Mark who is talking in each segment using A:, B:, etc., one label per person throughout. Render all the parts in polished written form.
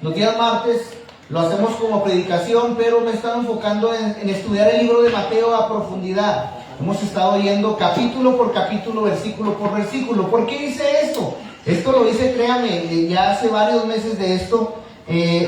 A: Los días martes lo hacemos como predicación, pero me he estado enfocando en estudiar el libro de Mateo a profundidad. Hemos estado yendo capítulo por capítulo, versículo por versículo. ¿Por qué hice esto? Esto lo hice, créame, ya hace varios meses de esto.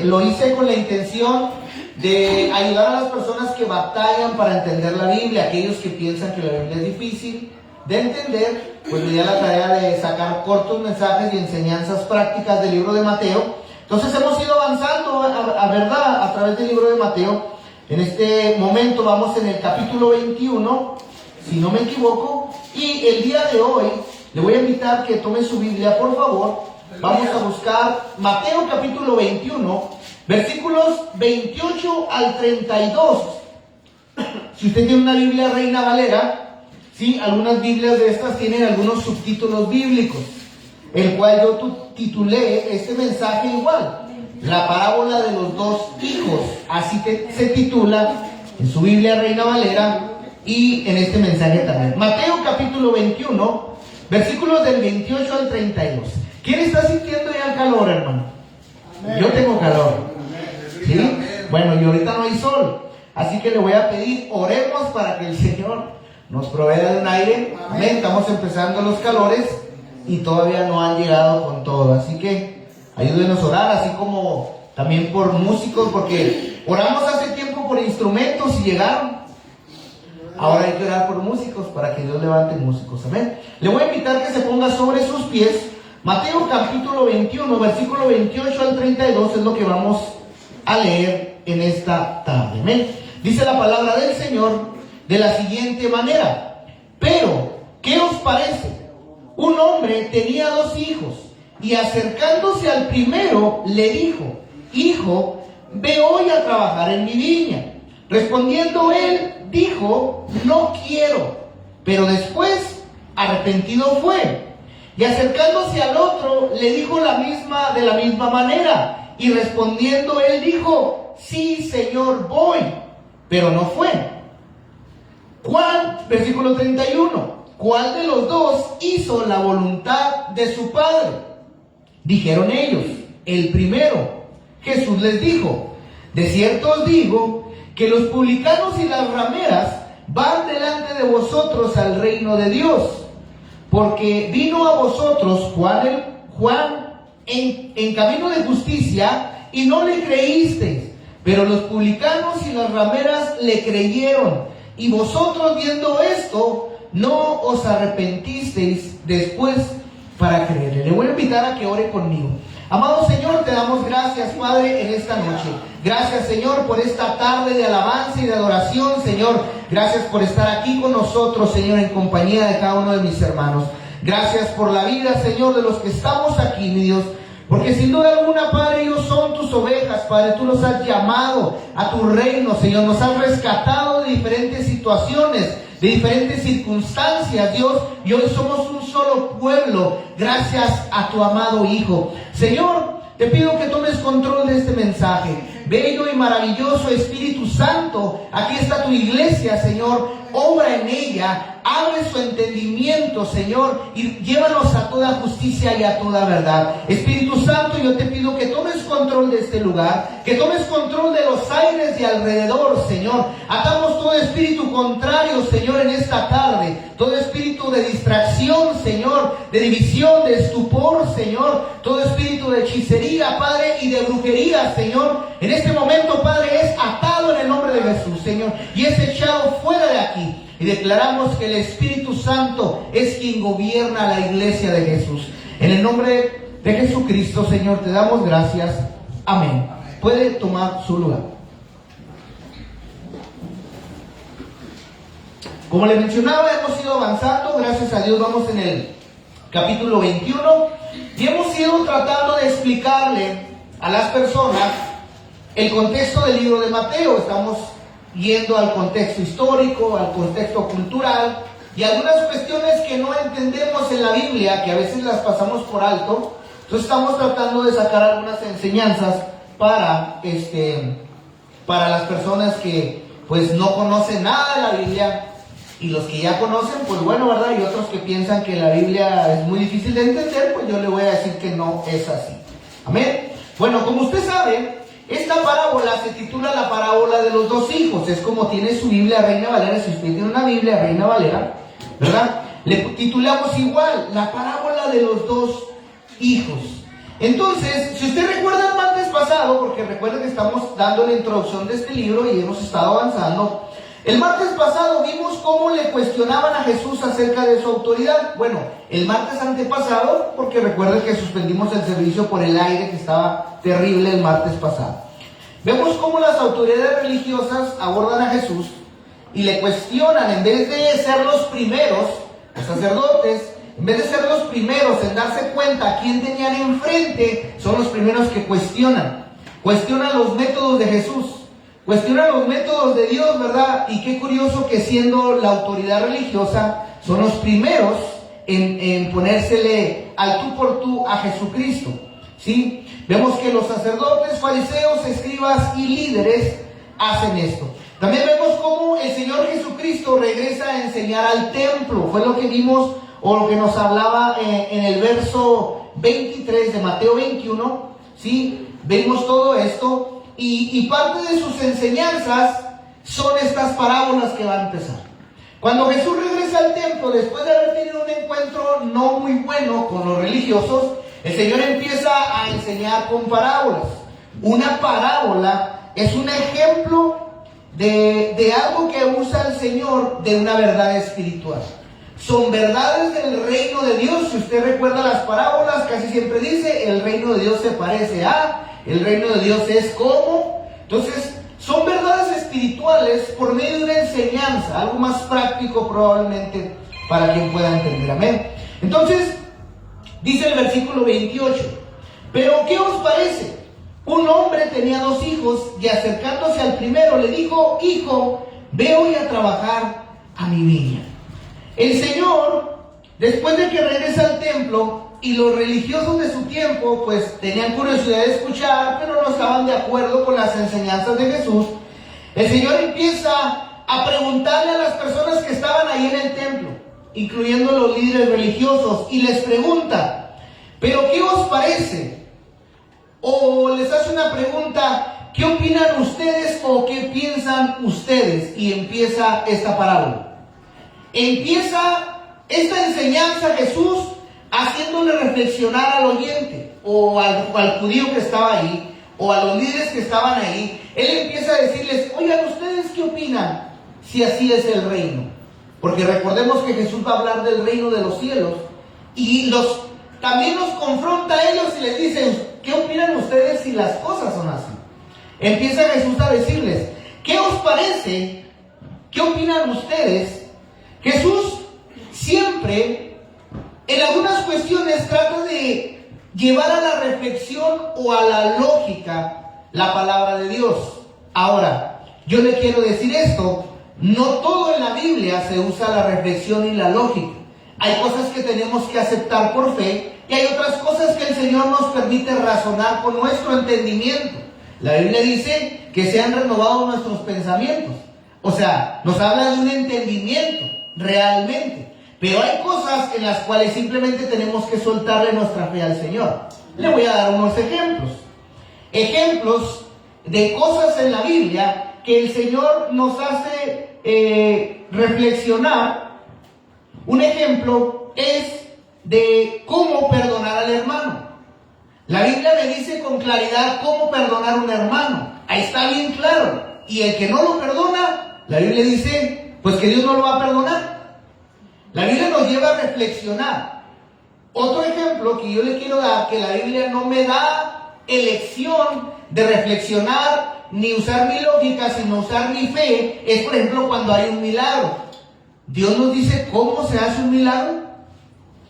A: Lo hice con la intención de ayudar a las personas que batallan para entender la Biblia, aquellos que piensan que la Biblia es difícil de entender. Pues me di a la tarea de sacar cortos mensajes y enseñanzas prácticas del libro de Mateo. Entonces hemos ido avanzando a través del libro de Mateo. En este momento vamos en el capítulo 21, si no me equivoco, y el día de hoy le voy a invitar que tome su Biblia, por favor. Vamos a buscar Mateo capítulo 21, versículos 28 al 32. Si usted tiene una Biblia Reina Valera, sí, algunas Biblias de estas tienen algunos subtítulos bíblicos, el cual yo titulé este mensaje igual, la parábola de los dos hijos. Así que se titula en su Biblia Reina Valera y en este mensaje también. Mateo capítulo 21, versículos del 28 al 32. ¿Quién está sintiendo ya el calor, hermano? Amén. Yo tengo calor. ¿Sí? Bueno, y ahorita no hay sol. Así que le voy a pedir, oremos para que el Señor nos provea de un aire. Amén. Estamos empezando los calores y todavía no han llegado con todo. Así que ayúdenos a orar, así como también por músicos, porque oramos hace tiempo por instrumentos y llegaron. Ahora hay que orar por músicos para que Dios levante músicos. Amén. Le voy a invitar que se ponga sobre sus pies. Mateo capítulo 21, versículo 28 al 32 es lo que vamos a leer en esta tarde. Amén. Dice la palabra del Señor de la siguiente manera: pero, ¿qué os parece? Un hombre tenía dos hijos, y acercándose al primero le dijo: hijo, ve hoy a trabajar en mi viña. Respondiendo él, dijo: no quiero. Pero después, arrepentido fue. Y acercándose al otro, le dijo de la misma manera. Y respondiendo él dijo: sí, Señor, voy. Pero no fue. Versículo 31. ¿Cuál de los dos hizo la voluntad de su padre? Dijeron ellos: el primero. Jesús les dijo: de cierto os digo que los publicanos y las rameras van delante de vosotros al reino de Dios. Porque vino a vosotros Juan en camino de justicia y no le creísteis, pero los publicanos y las rameras le creyeron. Y vosotros, viendo esto, no os arrepentisteis después para creerle. Le voy a invitar a que ore conmigo. Amado Señor, te damos gracias, Padre, en esta noche. Gracias, Señor, por esta tarde de alabanza y de adoración, Señor. Gracias por estar aquí con nosotros, Señor, en compañía de cada uno de mis hermanos. Gracias por la vida, Señor, de los que estamos aquí, mi Dios. Porque sin duda alguna, Padre, ellos son tus ovejas, Padre. Tú los has llamado a tu reino, Señor. Nos has rescatado de diferentes situaciones, de diferentes circunstancias, Dios, y hoy somos un solo pueblo gracias a tu amado Hijo. Señor, te pido que tomes control de este mensaje. Bello y maravilloso Espíritu Santo, aquí está tu iglesia, Señor. Obra en ella, abre su entendimiento, Señor, y llévanos a toda justicia y a toda verdad. Espíritu Santo, yo te pido que tomes control de este lugar, que tomes control de los aires de alrededor, Señor. Atamos todo espíritu contrario, Señor, en esta tarde. Todo espíritu de distracción, Señor, de división, de estupor, Señor. Todo espíritu de hechicería, Padre, y de brujería, Señor. En este momento, Padre, es atado en el nombre de Jesús, Señor, y es echado fuera de aquí. Y declaramos que el Espíritu Santo es quien gobierna la iglesia de Jesús. En el nombre de Jesucristo, Señor, te damos gracias. Amén. Puede tomar su lugar. Como le mencionaba, hemos ido avanzando. Gracias a Dios vamos en el capítulo 21. Y hemos ido tratando de explicarle a las personas el contexto del libro de Mateo. Estamos yendo al contexto histórico, al contexto cultural y algunas cuestiones que no entendemos en la Biblia, que a veces las pasamos por alto. Entonces estamos tratando de sacar algunas enseñanzas para las personas que pues no conocen nada de la Biblia, y los que ya conocen, pues bueno, ¿verdad? Y otros que piensan que la Biblia es muy difícil de entender, pues yo le voy a decir que no es así. Amén. Bueno, como usted sabe, esta parábola se titula la parábola de los dos hijos. Es como tiene su Biblia Reina Valera. Si usted tiene una Biblia Reina Valera, ¿verdad? Le titulamos igual, la parábola de los dos hijos. Entonces, si usted recuerda el martes pasado, porque recuerda que estamos dando la introducción de este libro y hemos estado avanzando. El martes pasado vimos cómo le cuestionaban a Jesús acerca de su autoridad. Bueno, el martes antepasado, porque recuerden que suspendimos el servicio por el aire, que estaba terrible el martes pasado. Vemos cómo las autoridades religiosas abordan a Jesús y le cuestionan. En vez de ser los primeros, los sacerdotes, en vez de ser los primeros en darse cuenta a quién tenían enfrente, son los primeros que cuestionan. Cuestionan los métodos de Jesús. Cuestionan los métodos de Dios, ¿verdad? Y qué curioso que siendo la autoridad religiosa, son los primeros en ponérsele al tú por tú a Jesucristo, ¿sí? Vemos que los sacerdotes, fariseos, escribas y líderes hacen esto. También vemos cómo el Señor Jesucristo regresa a enseñar al templo. Fue lo que vimos, o lo que nos hablaba en el verso 23 de Mateo 21, ¿sí? Vemos todo esto. Y parte de sus enseñanzas son estas parábolas que va a empezar. Cuando Jesús regresa al templo, después de haber tenido un encuentro no muy bueno con los religiosos, el Señor empieza a enseñar con parábolas. Una parábola es un ejemplo de algo que usa el Señor de una verdad espiritual. Son verdades del reino de Dios. Si usted recuerda las parábolas, casi siempre dice, el reino de Dios se parece a... El reino de Dios es como. Entonces, son verdades espirituales por medio de una enseñanza, algo más práctico probablemente para quien pueda entender. Amén. Entonces, dice el versículo 28, pero ¿qué os parece? Un hombre tenía dos hijos y acercándose al primero le dijo, hijo, ve hoy a trabajar a mi viña. El Señor, después de que regresa al templo, y los religiosos de su tiempo pues tenían curiosidad de escuchar, pero no estaban de acuerdo con las enseñanzas de Jesús. El Señor empieza a preguntarle a las personas que estaban ahí en el templo, incluyendo los líderes religiosos, y les pregunta, ¿pero qué os parece? O les hace una pregunta, ¿qué opinan ustedes o qué piensan ustedes? Y empieza esta parábola. Empieza esta enseñanza Jesús haciéndole reflexionar al oyente o al judío que estaba ahí o a los líderes que estaban ahí. Él empieza a decirles, oigan, ¿ustedes qué opinan si así es el reino? Porque recordemos que Jesús va a hablar del reino de los cielos y también los confronta a ellos y les dice, ¿qué opinan ustedes si las cosas son así? Empieza Jesús a decirles, ¿qué os parece? ¿Qué opinan ustedes? Jesús siempre en algunas cuestiones trata de llevar a la reflexión o a la lógica la palabra de Dios. Ahora, yo le quiero decir esto, no todo en la Biblia se usa la reflexión y la lógica. Hay cosas que tenemos que aceptar por fe y hay otras cosas que el Señor nos permite razonar con nuestro entendimiento. La Biblia dice que sean renovados nuestros pensamientos. O sea, nos habla de un entendimiento realmente. Pero hay cosas en las cuales simplemente tenemos que soltarle nuestra fe al Señor. Le voy a dar unos ejemplos. Ejemplos de cosas en la Biblia que el Señor nos hace reflexionar. Un ejemplo es de cómo perdonar al hermano. La Biblia me dice con claridad cómo perdonar a un hermano. Ahí está bien claro. Y el que no lo perdona, la Biblia dice, pues que Dios no lo va a perdonar. La Biblia nos lleva a reflexionar. Otro ejemplo que yo le quiero dar, que la Biblia no me da elección de reflexionar ni usar mi lógica, sino usar mi fe, es por ejemplo cuando hay un milagro. Dios nos dice cómo se hace un milagro.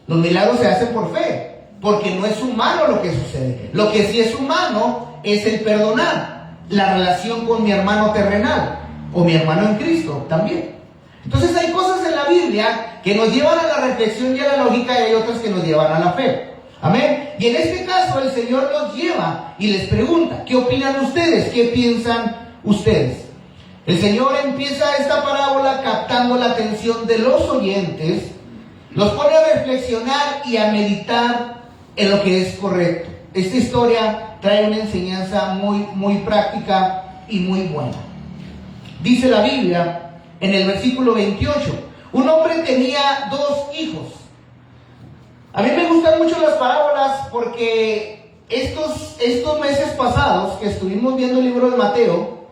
A: Los milagros se hacen por fe, porque no es humano lo que sucede. Lo que sí es humano es el perdonar, la relación con mi hermano terrenal o mi hermano en Cristo también. Entonces hay cosas en la Biblia que nos llevan a la reflexión y a la lógica y hay otras que nos llevan a la fe. Amén. Y en este caso el Señor los lleva y les pregunta, ¿qué opinan ustedes? ¿Qué piensan ustedes? El Señor empieza esta parábola captando la atención de los oyentes, los pone a reflexionar y a meditar en lo que es correcto. Esta historia trae una enseñanza muy práctica y muy buena. Dice la Biblia en el versículo 28, un hombre tenía 2 hijos. A mí me gustan mucho las parábolas porque estos meses pasados que estuvimos viendo el libro de Mateo,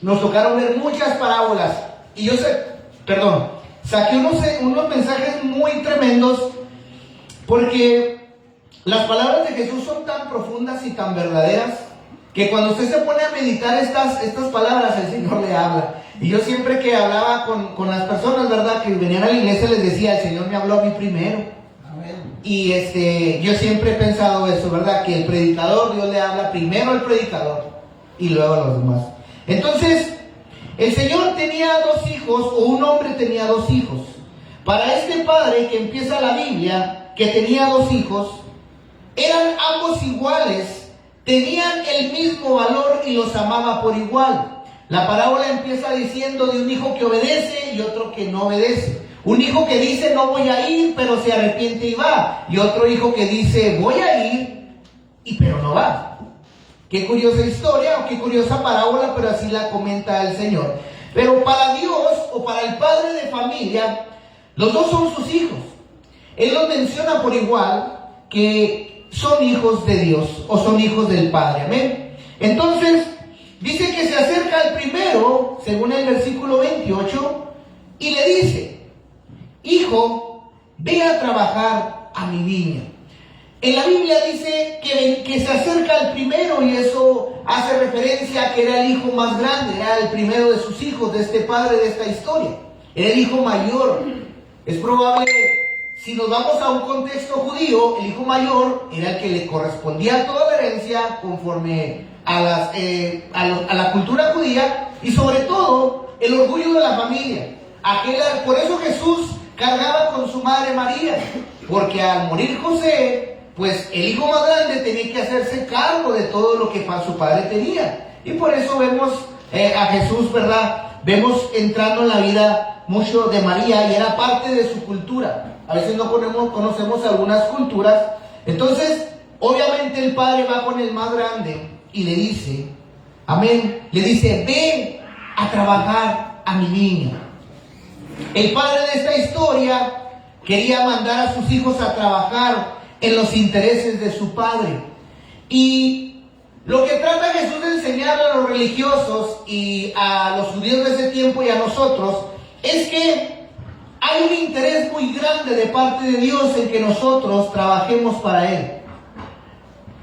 A: nos tocaron ver muchas parábolas. Y yo saqué unos mensajes muy tremendos porque las palabras de Jesús son tan profundas y tan verdaderas que cuando usted se pone a meditar estas palabras, el Señor le habla. Y yo siempre que hablaba con las personas, ¿verdad?, que venían a la iglesia, les decía, el Señor me habló a mí primero. Amén. Y yo siempre he pensado eso, ¿verdad?, que el predicador, Dios le habla primero al predicador y luego a los demás. Entonces, el Señor tenía 2 hijos, o un hombre tenía 2 hijos. Para este padre que empieza la Biblia, que tenía 2 hijos, eran ambos iguales, tenían el mismo valor y los amaba por igual. La parábola empieza diciendo de un hijo que obedece y otro que no obedece. Un hijo que dice no voy a ir, pero se arrepiente y va. Y otro hijo que dice voy a ir, pero no va. Qué curiosa historia o qué curiosa parábola, pero así la comenta el Señor. Pero para Dios o para el padre de familia, los 2 son sus hijos. Él los menciona por igual que son hijos de Dios o son hijos del Padre. Amén. Entonces, dice que se acerca al primero, según el versículo 28, y le dice, hijo, ve a trabajar a mi viña. En la Biblia dice que se acerca al primero y eso hace referencia a que era el hijo más grande, era el primero de sus hijos, de este padre de esta historia. Era el hijo mayor. Es probable, si nos vamos a un contexto judío, el hijo mayor era el que le correspondía toda la herencia conforme a la cultura judía y sobre todo el orgullo de la familia. Por eso Jesús cargaba con su madre María, porque al morir José, pues el hijo más grande tenía que hacerse cargo de todo lo que su padre tenía. Y por eso vemos a Jesús, ¿verdad? Vemos entrando en la vida mucho de María y era parte de su cultura. A veces no conocemos algunas culturas. Entonces, obviamente el padre va con el más grande y le dice, amén, le dice, ven a trabajar a mi viña. El padre de esta historia quería mandar a sus hijos a trabajar en los intereses de su padre. Y lo que trata Jesús de enseñarle a los religiosos y a los judíos de ese tiempo y a nosotros es que hay un interés muy grande de parte de Dios en que nosotros trabajemos para Él.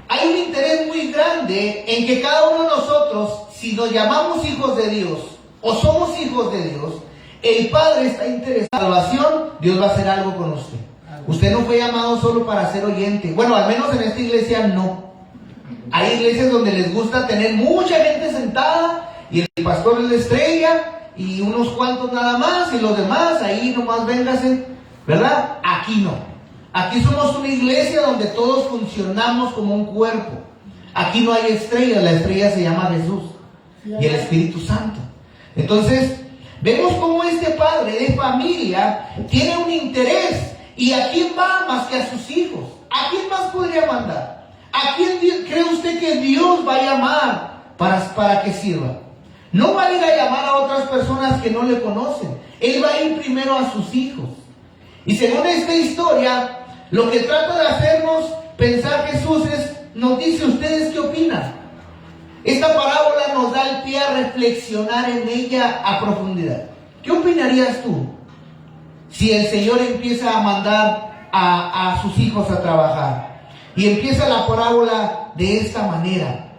A: Hay un interés muy grande en que cada uno de nosotros, si nos llamamos hijos de Dios o somos hijos de Dios, el Padre está interesado en la salvación, Dios va a hacer algo con usted. Usted no fue llamado solo para ser oyente. Bueno, al menos en esta iglesia no. Hay iglesias donde les gusta tener mucha gente sentada y el pastor es la estrella y unos cuantos nada más y los demás ahí nomás véngase, ¿verdad? Aquí no. Aquí somos una iglesia donde todos funcionamos como un cuerpo. Aquí no hay estrella, la estrella se llama Jesús y el Espíritu Santo. Entonces, vemos cómo este padre de familia tiene un interés. ¿Y a quién va más que a sus hijos? ¿A quién más podría mandar? ¿A quién cree usted que Dios va a llamar para que sirva? No va a ir a llamar a otras personas que no le conocen. Él va a ir primero a sus hijos. Y según esta historia, lo que trata de hacernos pensar Jesús nos dice, ¿ustedes qué opinan? Esta parábola nos da el pie a reflexionar en ella a profundidad. ¿Qué opinarías tú si el Señor empieza a mandar a sus hijos a trabajar? Y empieza la parábola de esta manera.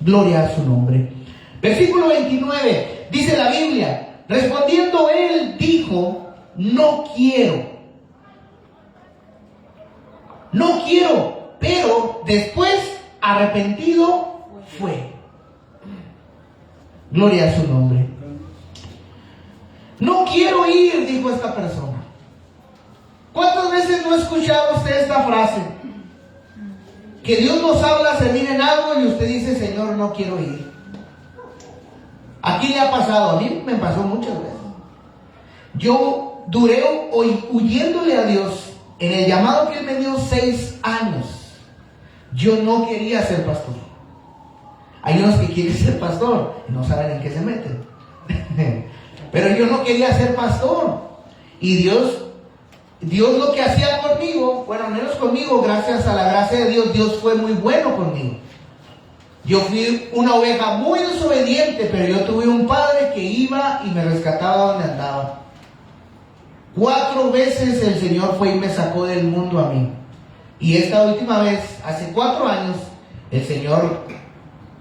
A: Gloria a su nombre. Versículo 29, dice la Biblia, respondiendo él dijo, no quiero, pero después arrepentido fue. Gloria a su nombre. No quiero ir, dijo esta persona. ¿Cuántas veces no ha escuchado usted esta frase? Que Dios nos habla a servir en algo y usted dice, Señor, no quiero ir. Aquí le ha pasado, a mí me pasó muchas veces. Yo duré huyéndole a Dios en el llamado que Él me dio 6 años. Yo no quería ser pastor. Hay unos que quieren ser pastor y no saben en qué se meten. Pero yo no quería ser pastor. Y Dios lo que hacía conmigo, bueno, al menos conmigo, gracias a la gracia de Dios, Dios fue muy bueno conmigo. Yo fui una oveja muy desobediente, pero yo tuve un padre que iba y me rescataba donde andaba. 4 veces el Señor fue y me sacó del mundo a mí. Y esta última vez, hace 4 años, el Señor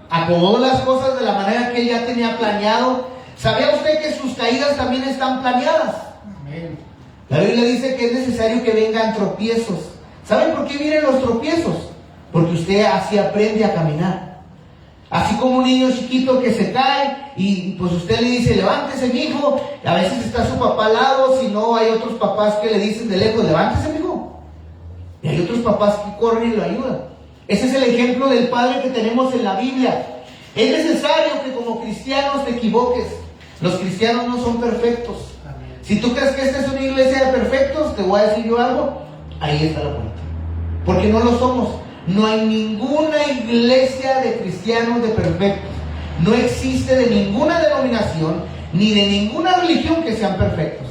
A: acomodó las cosas de la manera que Él ya tenía planeado. ¿Sabía usted que sus caídas también están planeadas? Amén. La Biblia dice que es necesario que vengan tropiezos. ¿Saben por qué vienen los tropiezos? Porque usted así aprende a caminar. Así como un niño chiquito que se cae y pues usted le dice, levántese, mijo. A veces está su papá al lado, si no hay otros papás que le dicen de lejos, levántese, mijo. Y hay otros papás que corren y lo ayudan. Ese es el ejemplo del Padre que tenemos en la Biblia. Es necesario que como cristianos te equivoques. Los cristianos no son perfectos. Si tú crees que esta es una iglesia de perfectos, te voy a decir yo algo, ahí está la puerta. Porque no lo somos. No hay ninguna iglesia de cristianos de perfectos. No existe de ninguna denominación ni de ninguna religión que sean perfectos.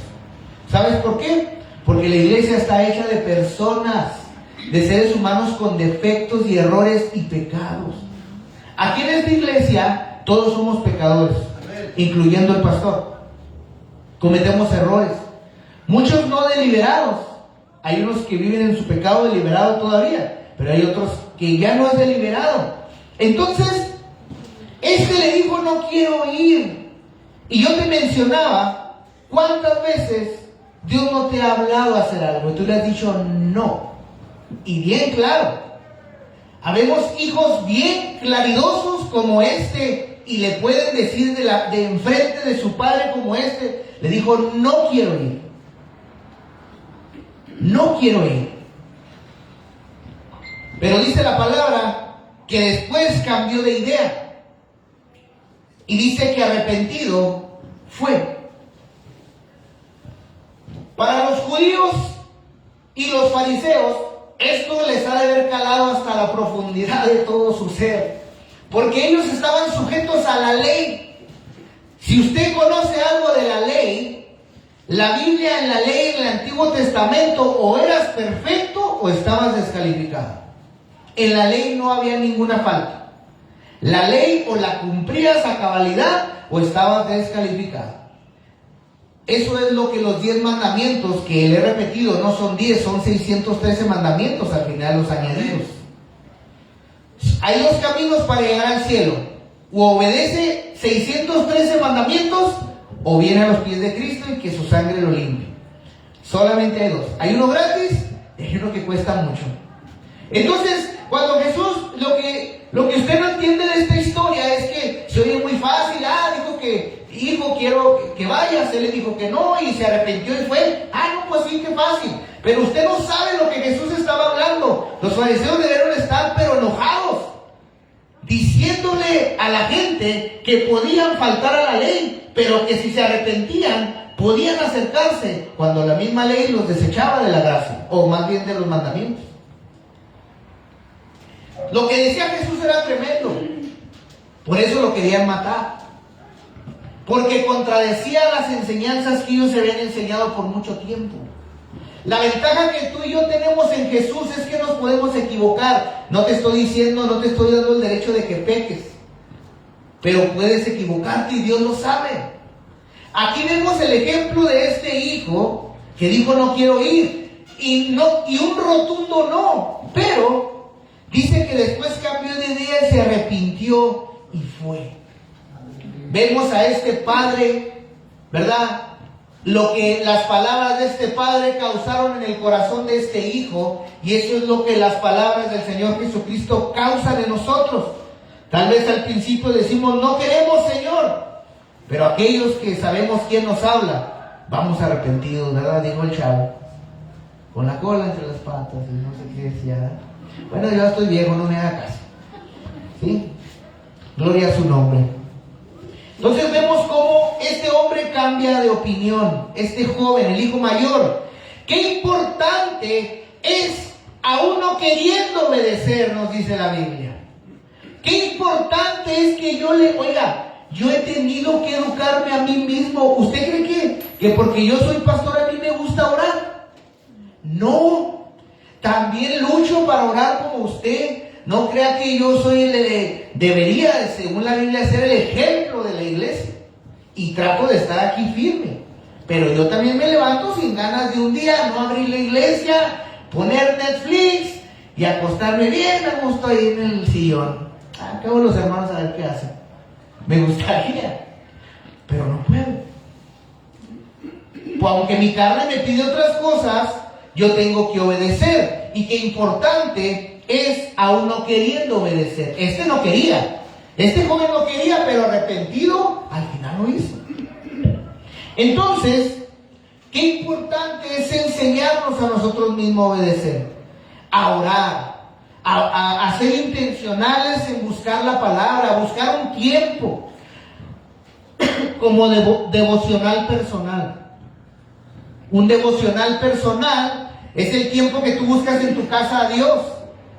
A: ¿Sabes por qué? Porque la iglesia está hecha de personas, de seres humanos con defectos y errores y pecados. Aquí en esta iglesia todos somos pecadores, incluyendo el pastor. Cometemos errores, muchos no deliberados. Hay unos que viven en su pecado deliberado todavía, pero hay otros que ya no es deliberado. Entonces, le dijo, no quiero ir. Y yo te mencionaba cuántas veces Dios no te ha hablado a hacer algo y tú le has dicho no. Y bien claro, habemos hijos bien claridosos como y le pueden decir de enfrente de su padre como le dijo, no quiero ir. No quiero ir. Pero dice la palabra que después cambió de idea. Y dice que arrepentido fue. Para los judíos y los fariseos, esto les ha de haber calado hasta la profundidad de todo su ser. Porque ellos estaban sujetos a la ley. Si usted conoce algo de la ley, la Biblia en la ley en el Antiguo Testamento o eras perfecto o estabas descalificado. En la ley no había ninguna falta. La ley o la cumplías a cabalidad o estabas descalificado. Eso es lo que los 10 mandamientos, que le he repetido, no son 10, son 613 mandamientos al final los añadidos. Hay 2 caminos para llegar al cielo. O obedece 613 mandamientos o viene a los pies de Cristo y que su sangre lo limpie. Solamente hay 2. Hay uno gratis y hay uno que cuesta mucho. Entonces, cuando Jesús, lo que usted no entiende de esta historia es que se oye muy fácil. Dijo que, hijo, quiero que vayas. Él le dijo que no y se arrepintió y fue. No, pues sí, qué fácil. Pero usted no sabe lo que Jesús estaba hablando. Los fariseos debieron estar pero enojados, diciéndole a la gente que podían faltar a la ley, pero que si se arrepentían podían acercarse, cuando la misma ley los desechaba de la gracia, o más bien de los mandamientos. Lo que decía Jesús era tremendo. Por eso lo querían matar, porque contradecía las enseñanzas que ellos se habían enseñado por mucho tiempo. La ventaja que tú y yo tenemos en Jesús es que nos podemos equivocar. No te estoy diciendo, no te estoy dando el derecho de que peques, pero puedes equivocarte y Dios lo sabe. Aquí vemos el ejemplo de este hijo que dijo no quiero ir, y un rotundo no, pero dice que después cambió de idea y se arrepintió y fue. Vemos a este padre, ¿verdad? Lo que las palabras de este padre causaron en el corazón de este hijo, y eso es lo que las palabras del Señor Jesucristo causan en nosotros. Tal vez al principio decimos no queremos, Señor, pero aquellos que sabemos quién nos habla, vamos arrepentidos, ¿verdad? Dijo el chavo, con la cola entre las patas y no sé qué decía. Bueno, yo estoy viejo, no me haga caso. ¿Sí? Gloria a su nombre. Entonces vemos cómo este hombre cambia de opinión, este joven, el hijo mayor. Qué importante es aún no queriendo obedecer, nos dice la Biblia. Qué importante es que yo he tenido que educarme a mí mismo. ¿Usted cree que porque yo soy pastor a mí me gusta orar? No, también lucho para orar como usted. No crea que yo debería, según la Biblia, ser el ejemplo de la iglesia. Y trato de estar aquí firme. Pero yo también me levanto sin ganas de un día no abrir la iglesia, poner Netflix y acostarme bien a gusto ahí en el sillón. Acabo los hermanos a ver qué hacen. Me gustaría, pero no puedo. Pues aunque mi carne me pide otras cosas, yo tengo que obedecer. Y qué importante es aún no queriendo obedecer. Este no quería. Este joven no quería, pero arrepentido, al final lo hizo. Entonces, qué importante es enseñarnos a nosotros mismos a obedecer, a orar, a ser intencionales en buscar la palabra, a buscar un tiempo como devocional personal. Un devocional personal es el tiempo que tú buscas en tu casa a Dios,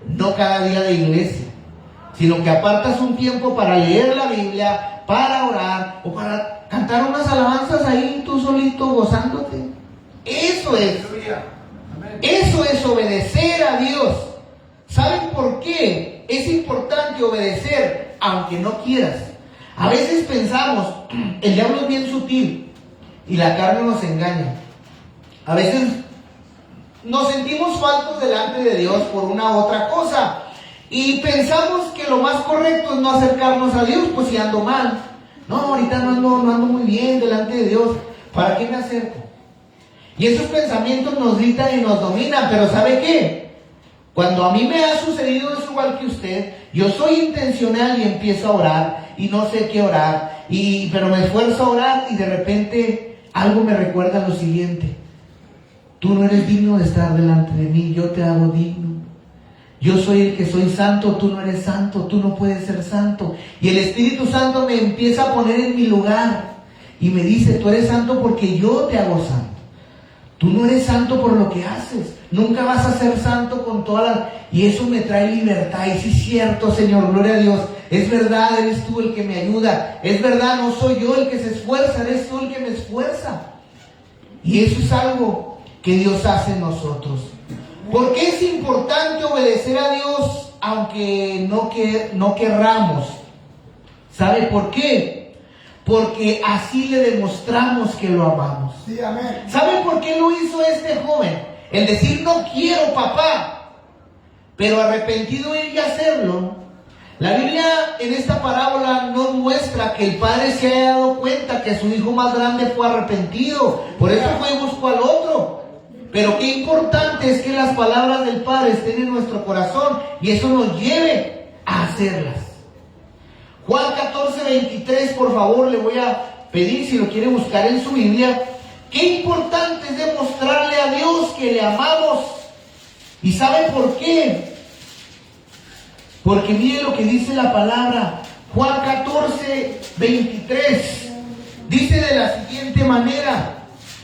A: no cada día de iglesia, sino que apartas un tiempo para leer la Biblia, para orar o para cantar unas alabanzas ahí tú solito gozándote. Eso es obedecer a Dios. ¿Saben por qué es importante obedecer aunque no quieras? A veces pensamos, el diablo es bien sutil y la carne nos engaña. A veces nos sentimos faltos delante de Dios por una u otra cosa y pensamos que lo más correcto es no acercarnos a Dios, pues si ando mal. No, ahorita no ando muy bien delante de Dios. ¿Para qué me acerco? Y esos pensamientos nos gritan y nos dominan, pero ¿sabe qué? Cuando a mí me ha sucedido eso igual que usted, yo soy intencional y empiezo a orar y no sé qué orar, pero me esfuerzo a orar y de repente algo me recuerda lo siguiente: tú no eres digno de estar delante de mí, yo te hago digno. Yo soy el que soy santo, tú no eres santo, tú no puedes ser santo. Y el Espíritu Santo me empieza a poner en mi lugar y me dice: tú eres santo porque yo te hago santo. Tú no eres santo por lo que haces. Nunca vas a ser santo con todas las... Y eso me trae libertad. Y sí es cierto, Señor, gloria a Dios. Es verdad, eres tú el que me ayuda. Es verdad, no soy yo el que se esfuerza, eres tú el que me esfuerza. Y eso es algo que Dios hace en nosotros. ¿Por qué es importante obedecer a Dios aunque no querramos? ¿Sabe por qué? Porque así le demostramos que lo amamos.
B: Sí, amén.
A: ¿Sabe por qué lo hizo este joven? El decir: no quiero, papá, pero arrepentido ir y hacerlo. La Biblia en esta parábola nos muestra que el padre se haya dado cuenta que su hijo más grande fue arrepentido. Por eso fue y buscó al otro. Pero qué importante es que las palabras del Padre estén en nuestro corazón y eso nos lleve a hacerlas. Juan 14:23, por favor, le voy a pedir, si lo quiere buscar en su Biblia. Qué importante es demostrarle a Dios que le amamos. ¿Y sabe por qué? Porque mire lo que dice la palabra. Juan 14:23 dice de la siguiente manera: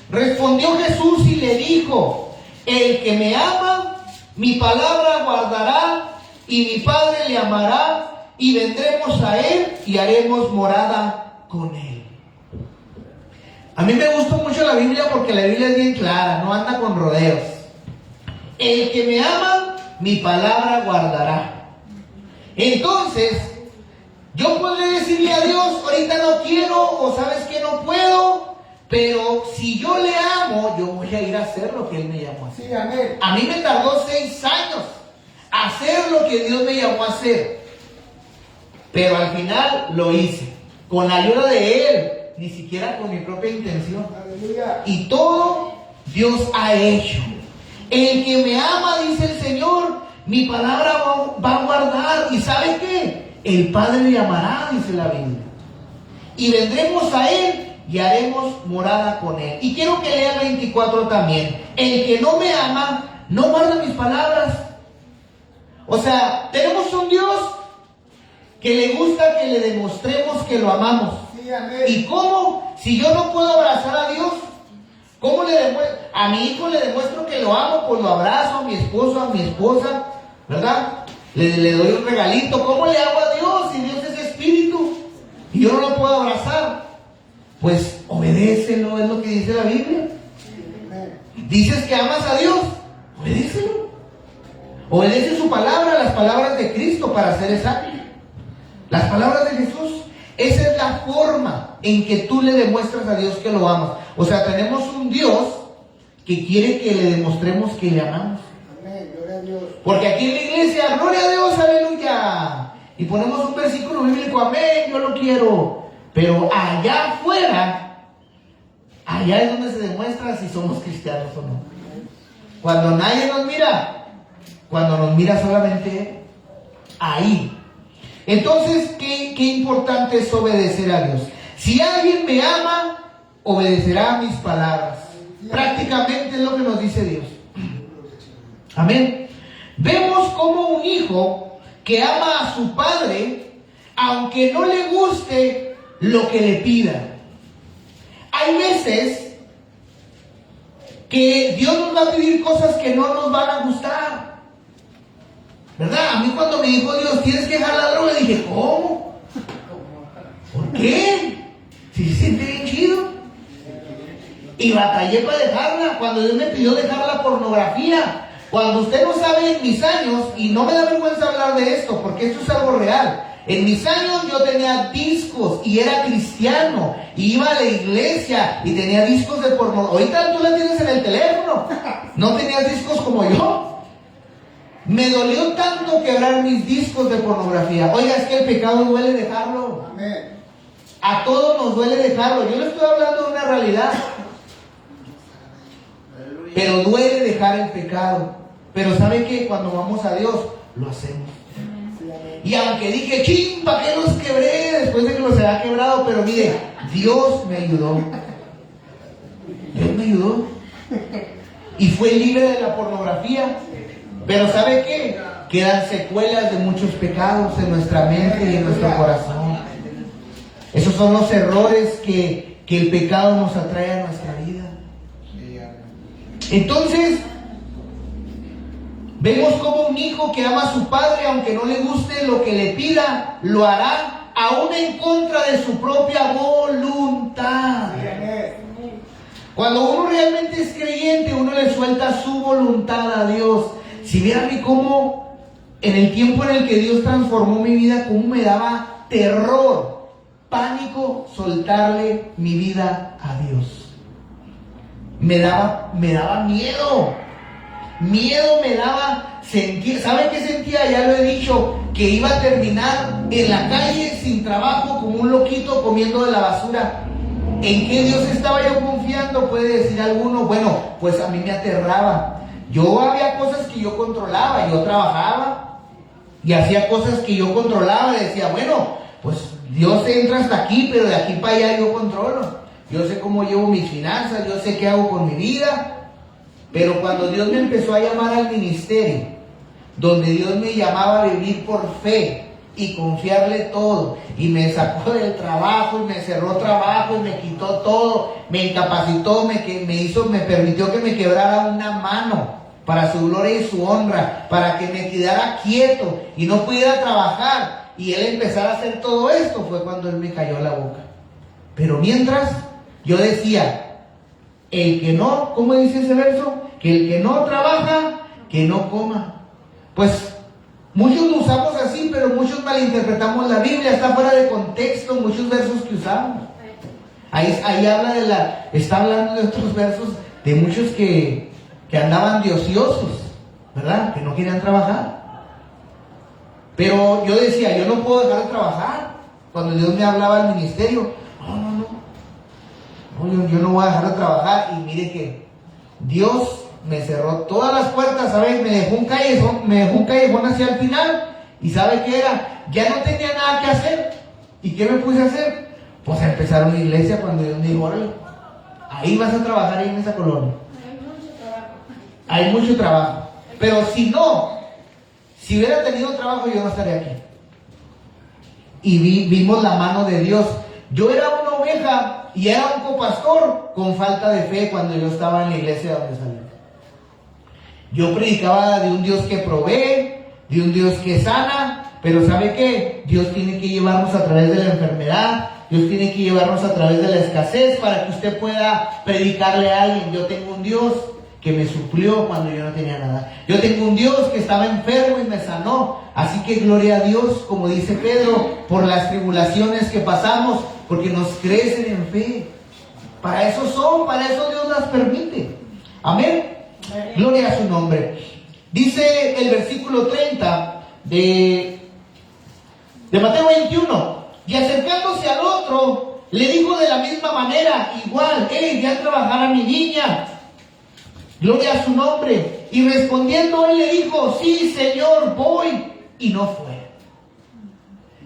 A: respondió Jesús y le dijo: el que me ama, mi palabra guardará, y mi Padre le amará, y vendremos a él y haremos morada con él. A mí me gusta mucho la Biblia porque la Biblia es bien clara, no anda con rodeos. El que me ama, mi palabra guardará. Entonces, yo podré decirle a Dios: ahorita no quiero, o sabes que no puedo, pero si yo le amo, yo voy a ir a hacer lo que Él me llamó a hacer.
B: Sí, amén.
A: A mí me tardó 6 años hacer lo que Dios me llamó a hacer, pero al final lo hice, con la ayuda de Él, ni siquiera con mi propia intención.
B: Aleluya.
A: Y todo Dios ha hecho. El que me ama, dice el Señor, mi palabra va a guardar. ¿Y sabe qué? El Padre le amará, dice la Biblia. Y vendremos a Él y haremos morada con Él. Y quiero que lea el 24 también. El que no me ama, no guarda mis palabras. O sea, tenemos un Dios que le gusta que le demostremos que lo amamos.
B: Sí, amén.
A: ¿Y cómo? Si yo no puedo abrazar a Dios, ¿Cómo le demuestro? A mi hijo le demuestro que lo amo, pues lo abrazo, a mi esposo, a mi esposa, ¿verdad? Le doy un regalito. ¿Cómo le hago a Dios si Dios es espíritu y yo no lo puedo abrazar? Pues obedécelo, es lo que dice la Biblia. Dices que amas a Dios, obedécelo. Obedece su palabra, las palabras de Cristo para ser exacto. Las palabras de Jesús. Esa es la forma en que tú le demuestras a Dios que lo amas. O sea, tenemos un Dios que quiere que le demostremos que le amamos.
B: Amén, gloria a Dios.
A: Porque aquí en la iglesia, gloria a Dios, aleluya. Y ponemos un versículo bíblico, amén, yo lo quiero. Pero allá afuera, allá es donde se demuestra si somos cristianos o no. Cuando nadie nos mira, cuando nos mira solamente ahí. Entonces, ¿qué importante es obedecer a Dios? Si alguien me ama, obedecerá a mis palabras. Prácticamente es lo que nos dice Dios. Amén. Vemos como un hijo que ama a su padre, aunque no le guste lo que le pida. Hay veces que Dios nos va a pedir cosas que no nos van a gustar, ¿verdad? A mí cuando me dijo Dios, tienes que dejar la droga, dije, ¿cómo? ¿Por qué? Si se siente bien chido. Y batallé para dejarla. Cuando Dios me pidió dejar la pornografía, cuando usted no sabe en mis años, y no me da vergüenza hablar de esto, porque esto es algo real. En mis años yo tenía discos y era cristiano, y iba a la iglesia y tenía discos de pornografía. Ahorita tú la tienes en el teléfono. No tenías discos como yo. Me dolió tanto quebrar mis discos de pornografía. Oiga, es que el pecado duele dejarlo.
B: Amén.
A: A todos nos duele dejarlo. Yo le estoy hablando de una realidad. Pero duele dejar el pecado. Pero ¿sabe qué? Cuando vamos a Dios, lo hacemos. Y aunque dije, ching, ¿para qué los quebré? Después de que los había quebrado, pero mire, Dios me ayudó. Dios me ayudó. Y fue libre de la pornografía. Pero ¿sabe qué? Quedan secuelas de muchos pecados en nuestra mente y en nuestro corazón. Esos son los errores que el pecado nos atrae a nuestra vida. Entonces, vemos como un hijo que ama a su padre, aunque no le guste lo que le pida, lo hará aún en contra de su propia voluntad. Cuando uno realmente es creyente, uno le suelta su voluntad a Dios. Si vieran cómo en el tiempo en el que Dios transformó mi vida, cómo me daba terror, pánico, soltarle mi vida a Dios. Me daba miedo. Miedo me daba sentir. ¿Sabe qué sentía? Ya lo he dicho, que iba a terminar en la calle sin trabajo, como un loquito comiendo de la basura. ¿En qué Dios estaba yo confiando? Puede decir alguno. Bueno, pues a mí me aterraba. Yo había cosas que yo controlaba, yo trabajaba y hacía cosas que yo controlaba y decía, bueno, pues Dios entra hasta aquí, pero de aquí para allá yo controlo. Yo sé cómo llevo mis finanzas, yo sé qué hago con mi vida. Pero cuando Dios me empezó a llamar al ministerio, donde Dios me llamaba a vivir por fe y confiarle todo, y me sacó del trabajo y me cerró trabajo y me quitó todo, me incapacitó, me permitió que me quebrara una mano para su gloria y su honra, para que me quedara quieto y no pudiera trabajar, y Él empezara a hacer todo esto, fue cuando Él me cayó la boca. Pero mientras, yo decía, el que no, ¿cómo dice ese verso? Que el que no trabaja, que no coma. Pues muchos lo usamos así, pero muchos malinterpretamos la Biblia, está fuera de contexto muchos versos que usamos. Ahí habla está hablando de otros versos de muchos que andaban de ociosos, ¿verdad? Que no querían trabajar. Pero yo decía, yo no puedo dejar de trabajar. Cuando Dios me hablaba al ministerio, yo no voy a dejar de trabajar. Y mire que Dios me cerró todas las puertas, ¿sabes? Me dejó un callejón hacia el final. ¿Y sabe qué era? Ya no tenía nada que hacer. ¿Y qué me puse a hacer? Pues a empezar una iglesia cuando Dios me dijo, órale, ahí vas a trabajar ahí en esa colonia. Hay mucho trabajo. Pero si hubiera tenido trabajo, yo no estaría aquí. Y vimos la mano de Dios. Yo era una oveja y era un copastor con falta de fe cuando yo estaba en la iglesia donde salí. Yo predicaba de un Dios que provee, de un Dios que sana, pero ¿sabe qué? Dios tiene que llevarnos a través de la enfermedad, Dios tiene que llevarnos a través de la escasez para que usted pueda predicarle a alguien. Yo tengo un Dios que me suplió cuando yo no tenía nada. Yo tengo un Dios que estaba enfermo y me sanó. Así que gloria a Dios, como dice Pedro, por las tribulaciones que pasamos, porque nos crecen en fe. Para eso Dios las permite. Amén. Gloria a su nombre. Dice el versículo 30 de Mateo 21. Y acercándose al otro, le dijo de la misma manera, igual, ve a trabajar a mi viña. Gloria a su nombre. Y respondiendo él le dijo, sí, Señor, voy. Y no fue.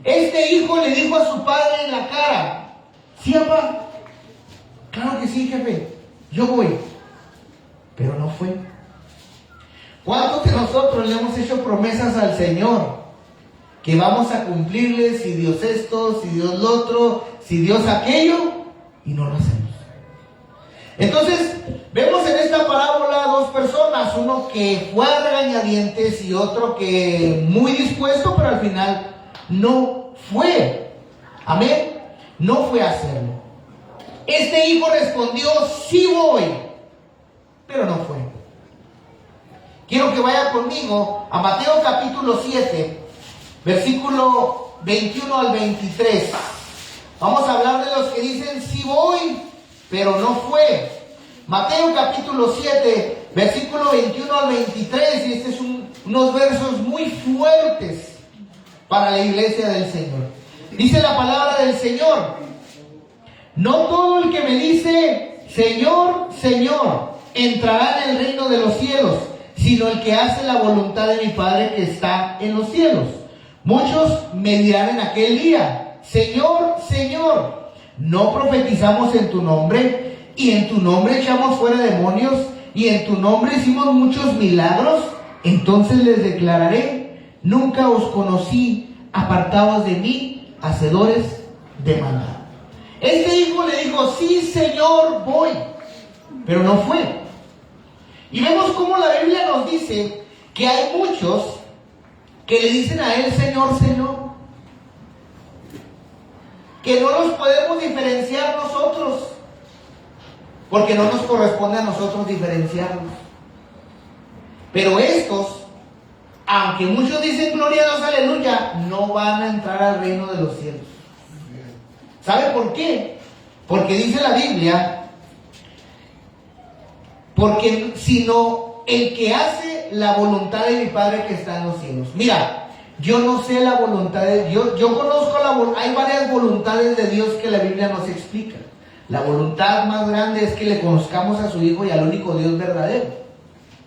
A: Este hijo le dijo a su padre en la cara, sí, papá, claro que sí, jefe, yo voy. Pero no fue. ¿Cuántos de nosotros le hemos hecho promesas al Señor? Que vamos a cumplirle, si Dios esto, si Dios lo otro, si Dios aquello, y no lo hacemos. Entonces, vemos en esta parábola dos personas, uno que fue a regañadientes y otro que muy dispuesto, pero al final no fue. Amén. No fue a hacerlo. Este hijo respondió, sí voy, pero no fue. Quiero que vaya conmigo a Mateo capítulo 7, versículo 21 al 23. Vamos a hablar de los que dicen sí voy, pero no fue. Mateo capítulo 7, versículo 21 al 23. Y este es unos versos muy fuertes para la iglesia del Señor. Dice la palabra del Señor: no todo el que me dice Señor, Señor, entrará en el reino de los cielos, sino el que hace la voluntad de mi Padre que está en los cielos. Muchos me dirán en aquel día, Señor, Señor, ¿no profetizamos en tu nombre? Y en tu nombre echamos fuera demonios, y en tu nombre hicimos muchos milagros. Entonces les declararé, nunca os conocí, apartados de mí, hacedores de maldad. Este hijo le dijo, sí, Señor, voy, pero no fue. Y vemos cómo la Biblia nos dice que hay muchos que le dicen a él, Señor, Señor, que no los podemos diferenciar nosotros, porque no nos corresponde a nosotros diferenciarnos. Pero estos, aunque muchos dicen gloria a Dios, aleluya, no van a entrar al reino de los cielos. ¿Sabe por qué? Porque dice la Biblia, porque sino el que hace la voluntad de mi Padre que está en los cielos. Mira, yo no sé la voluntad de Dios, yo conozco hay varias voluntades de Dios que la Biblia nos explica. La voluntad más grande es que le conozcamos a su Hijo y al único Dios verdadero,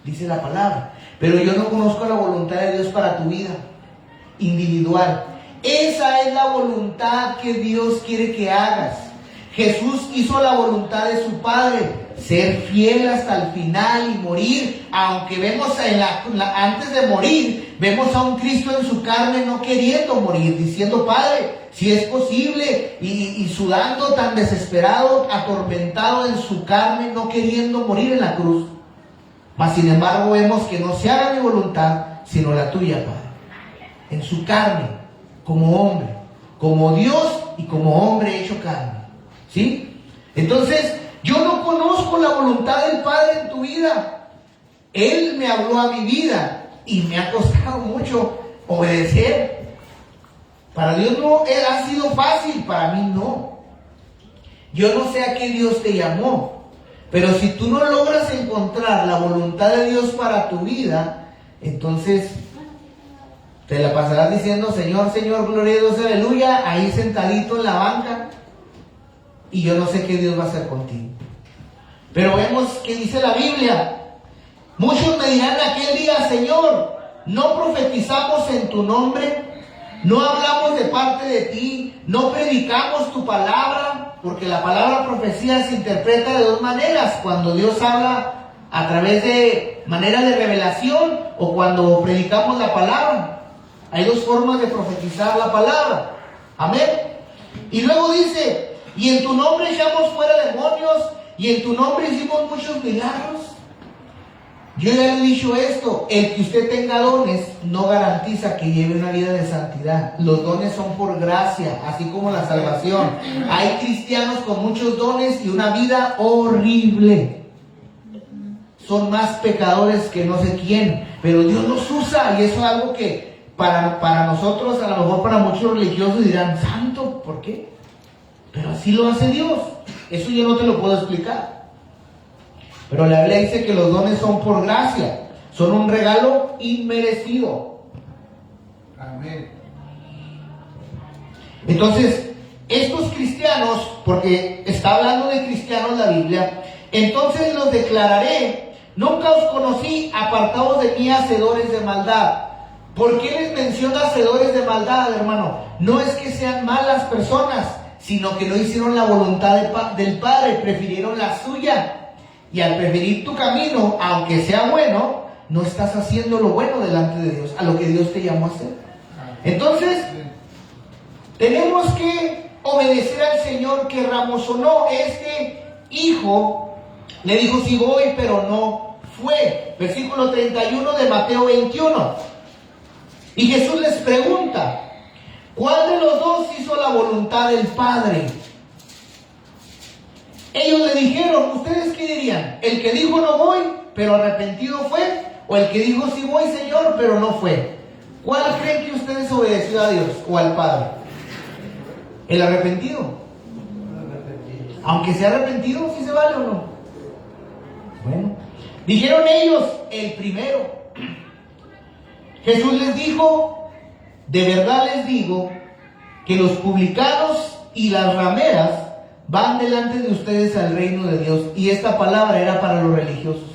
A: dice la palabra. Pero yo no conozco la voluntad de Dios para tu vida individual. Esa es la voluntad que Dios quiere que hagas. Jesús hizo la voluntad de su Padre, ser fiel hasta el final y morir, aunque vemos antes de morir, vemos a un Cristo en su carne no queriendo morir, diciendo, Padre, si es posible, y sudando tan desesperado, atormentado en su carne, no queriendo morir en la cruz. Mas sin embargo vemos que no se haga mi voluntad, sino la tuya, Padre. En su carne, como hombre, como Dios y como hombre hecho carne. ¿Sí? Entonces, yo no conozco la voluntad del Padre en tu vida. Él me habló a mi vida y me ha costado mucho obedecer. Para Dios no ha sido fácil, para mí no. Yo no sé a qué Dios te llamó, pero si tú no logras encontrar la voluntad de Dios para tu vida, entonces te la pasarás diciendo, Señor, Señor, gloria a Dios, aleluya, ahí sentadito en la banca, y yo no sé qué Dios va a hacer contigo. Pero vemos que dice la Biblia, muchos me dirán aquel día, Señor, ¿no profetizamos en tu nombre? ¿No hablamos de parte de ti? ¿No predicamos tu palabra? Porque la palabra profecía se interpreta de dos maneras. Cuando Dios habla a través de manera de revelación o cuando predicamos la palabra. Hay dos formas de profetizar la palabra. Amén. Y luego dice, Y en tu nombre echamos fuera demonios, y en tu nombre hicimos muchos milagros. Yo ya le he dicho esto, el que usted tenga dones no garantiza que lleve una vida de santidad. Los dones son por gracia, así como la salvación. Hay cristianos con muchos dones y una vida horrible. Son más pecadores que no sé quién, pero Dios los usa, y eso es algo que para nosotros, a lo mejor para muchos religiosos dirán, santo, ¿por qué? Pero así lo hace Dios. Eso yo no te lo puedo explicar. Pero la Biblia dice que los dones son por gracia, son un regalo inmerecido.
B: Amén.
A: Entonces, estos cristianos, porque está hablando de cristianos la Biblia, entonces los declararé, nunca os conocí, apartados de mí, hacedores de maldad. ¿Por qué les menciona hacedores de maldad, hermano? No es que sean malas personas, sino que no hicieron la voluntad del Padre, prefirieron la suya. Y al preferir tu camino, aunque sea bueno, no estás haciendo lo bueno delante de Dios, a lo que Dios te llamó a hacer. Entonces, tenemos que obedecer al Señor, querramos o no. Este hijo le dijo, sí voy, pero no fue. Versículo 31 de Mateo 21. Y Jesús les pregunta, ¿cuál de los dos hizo la voluntad del Padre? Ellos le dijeron, ¿ustedes qué dirían? ¿El que dijo no voy, pero arrepentido fue? ¿O el que dijo sí voy, Señor, pero no fue? ¿Cuál creen que ustedes obedeció a Dios o al Padre? ¿El arrepentido? Aunque sea arrepentido, ¿sí se vale o no? Bueno, dijeron ellos, el primero. Jesús les dijo, de verdad les digo, que los publicanos y las rameras van delante de ustedes al reino de Dios. Y esta palabra era para los religiosos.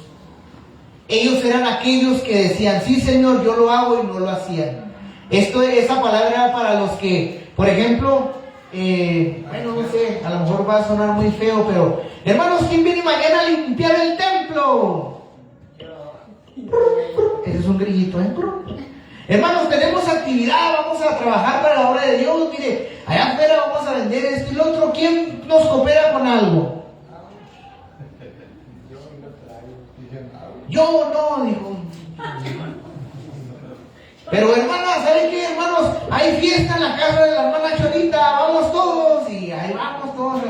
A: Ellos eran aquellos que decían, sí Señor, yo lo hago, y no lo hacían. Esa palabra era para los que, por ejemplo, bueno, no sé, a lo mejor va a sonar muy feo, pero hermanos, ¿quién viene mañana a limpiar el templo? Ese es un grillito, ¿eh? Hermanos, tenemos actividad, vamos a trabajar para la obra de Dios. Mire, allá afuera vamos a vender esto y lo otro. ¿Quién nos coopera con algo? Yo no, dijo. Pero hermanas, ¿saben qué, hermanos? Hay fiesta en la casa de la hermana Chorita, vamos todos. Y ahí vamos todos.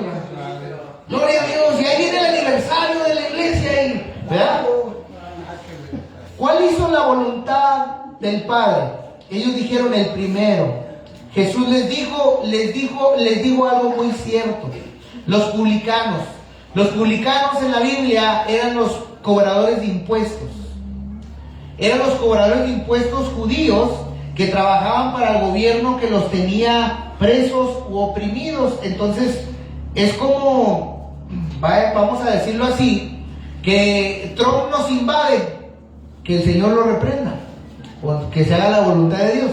A: Gloria a Dios. Y ahí viene el aniversario de la iglesia. ¿Verdad? ¿Cuál hizo la voluntad del Padre? Ellos dijeron el primero. Jesús les dijo algo muy cierto. Los publicanos en la Biblia eran los cobradores de impuestos. Eran los cobradores de impuestos judíos que trabajaban para el gobierno que los tenía presos u oprimidos. Entonces, es como, vamos a decirlo así, que Trump nos invade, que el Señor lo reprenda, o que se haga la voluntad de Dios.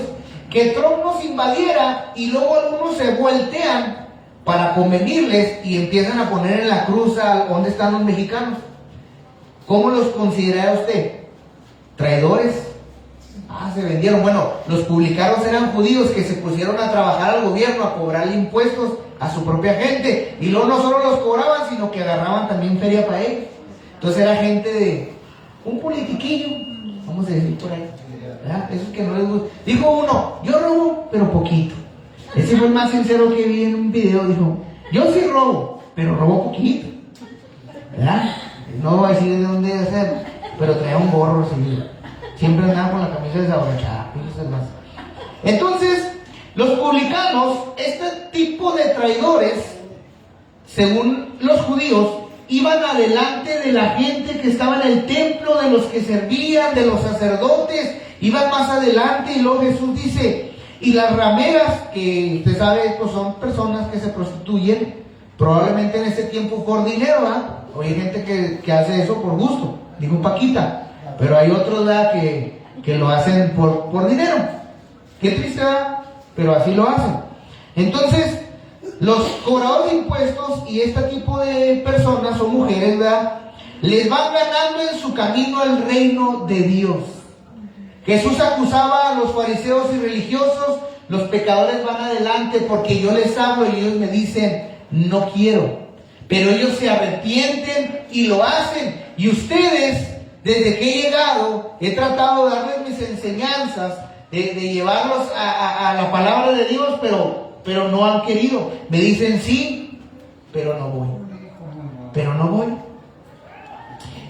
A: Que Trump nos invadiera y luego algunos se voltean para convenirles y empiezan a poner en la cruz a dónde están los mexicanos. ¿Cómo los considera usted? ¿Traidores? Se vendieron. Bueno, los publicanos eran judíos que se pusieron a trabajar al gobierno, a cobrarle impuestos a su propia gente, y luego no solo los cobraban, sino que agarraban también feria para ellos. Entonces era gente de un politiquillo, vamos a decir por ahí, ¿verdad? Esos que no les gusta. Dijo uno, yo robo, pero poquito. Ese fue el más sincero que vi en un video. Dijo, yo sí robo, pero robo poquito, ¿verdad? No voy a decir de dónde hacer, pero traía un gorro así. Siempre andaba con la camisa desabrochada. Entonces, los publicanos, este tipo de traidores, según los judíos, iban adelante de la gente que estaba en el templo, de los que servían, de los sacerdotes, iban más adelante. Y luego Jesús dice, y las rameras, que usted sabe, pues son personas que se prostituyen, probablemente en ese tiempo por dinero, ¿verdad? Hoy hay gente que hace eso por gusto, digo Paquita, pero hay otros, ¿verdad?, que lo hacen por dinero. Qué triste, ¿verdad? Pero así lo hacen. Entonces, los cobradores de impuestos y este tipo de personas o mujeres, ¿verdad?, les van ganando en su camino al reino de Dios. Jesús acusaba a los fariseos y religiosos, los pecadores van adelante porque yo les hablo y ellos me dicen, no quiero. Pero ellos se arrepienten y lo hacen. Y ustedes, desde que he llegado, he tratado de darles mis enseñanzas, de llevarlos a la palabra de Dios, pero no han querido. Me dicen sí, pero no voy. Pero no voy.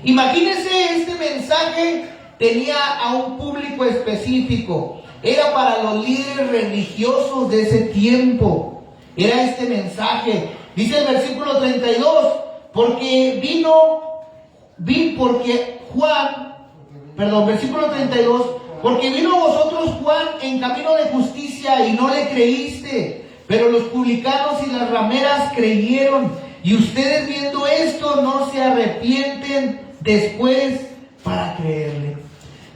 A: Imagínense, este mensaje tenía a un público específico. Era para los líderes religiosos de ese tiempo. Era este mensaje. Dice el versículo 32, versículo 32, porque vino a vosotros Juan en camino de justicia y no le creíste, pero los publicanos y las rameras creyeron, y ustedes viendo esto no se arrepienten después para creerle.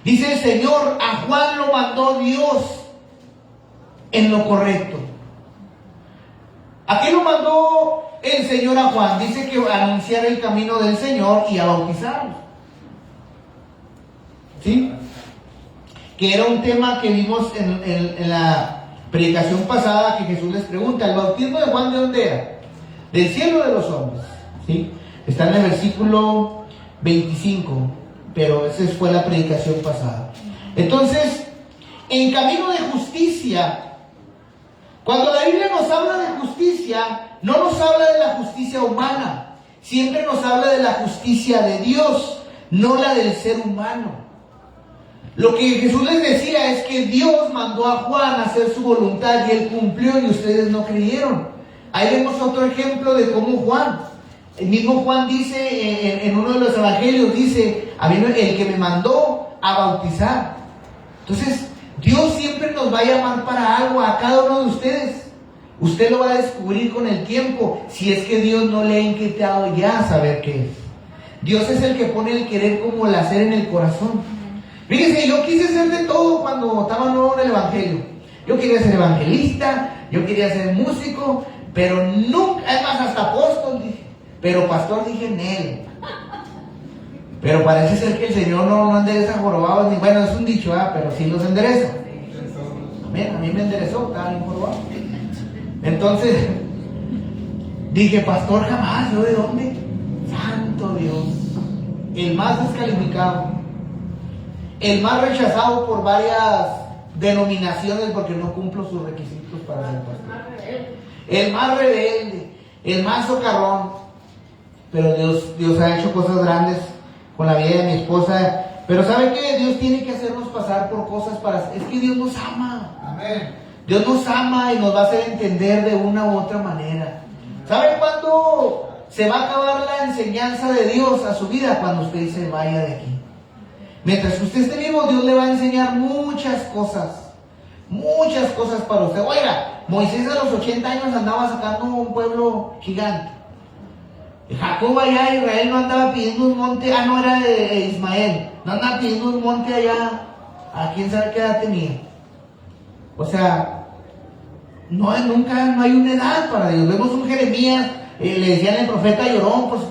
A: Dice el Señor, a Juan lo mandó Dios en lo correcto. ¿A qué lo mandó el Señor a Juan? Dice que a anunciar el camino del Señor y a bautizarlos. ¿Sí? Que era un tema que vimos en la predicación pasada, que Jesús les pregunta, ¿el bautismo de Juan de dónde era? Del cielo o de los hombres. ¿Sí? Está en el versículo 25, pero esa fue la predicación pasada. Entonces, en camino de justicia, cuando la Biblia nos habla de justicia, no nos habla de la justicia humana, siempre nos habla de la justicia de Dios, no la del ser humano. Lo que Jesús les decía es que Dios mandó a Juan a hacer su voluntad y él cumplió y ustedes no creyeron. Ahí vemos otro ejemplo de cómo Juan, el mismo Juan dice en uno de los evangelios, dice, a mí el que me mandó a bautizar. Entonces, Dios siempre nos va a llamar para algo a cada uno de ustedes. Usted lo va a descubrir con el tiempo, si es que Dios no le ha inquietado ya a saber qué es. Dios es el que pone el querer como el hacer en el corazón. Fíjense, yo quise ser de todo cuando estaba nuevo en el evangelio. Yo quería ser evangelista, yo quería ser músico, pero nunca, además hasta apóstol dije, pero pastor dije en él. Pero parece ser que el Señor no endereza jorobados, ni bueno, es un dicho, pero sí los endereza. Amén, a mí me enderezó, estaba bien jorobado. Entonces, dije, pastor jamás, ¿yo de dónde? Santo Dios, el más descalificado, el más rechazado por varias denominaciones porque no cumplo sus requisitos para ser pastor. El más rebelde, el más socarrón. Pero Dios ha hecho cosas grandes con la vida de mi esposa. Pero ¿sabe qué? Dios tiene que hacernos pasar por cosas para... Es que Dios nos ama.
B: Amén.
A: Dios nos ama y nos va a hacer entender de una u otra manera. ¿Sabe cuándo se va a acabar la enseñanza de Dios a su vida? Cuando usted se vaya de aquí. Mientras que usted esté vivo, Dios le va a enseñar muchas cosas para usted. Oiga, Moisés a los 80 años andaba sacando un pueblo gigante. Jacob allá, Israel no andaba pidiendo un monte, no era de Ismael, no andaba pidiendo un monte allá, a quién sabe qué edad tenía. O sea, no hay una edad para Dios. Vemos un Jeremías, le decían el profeta llorón, pues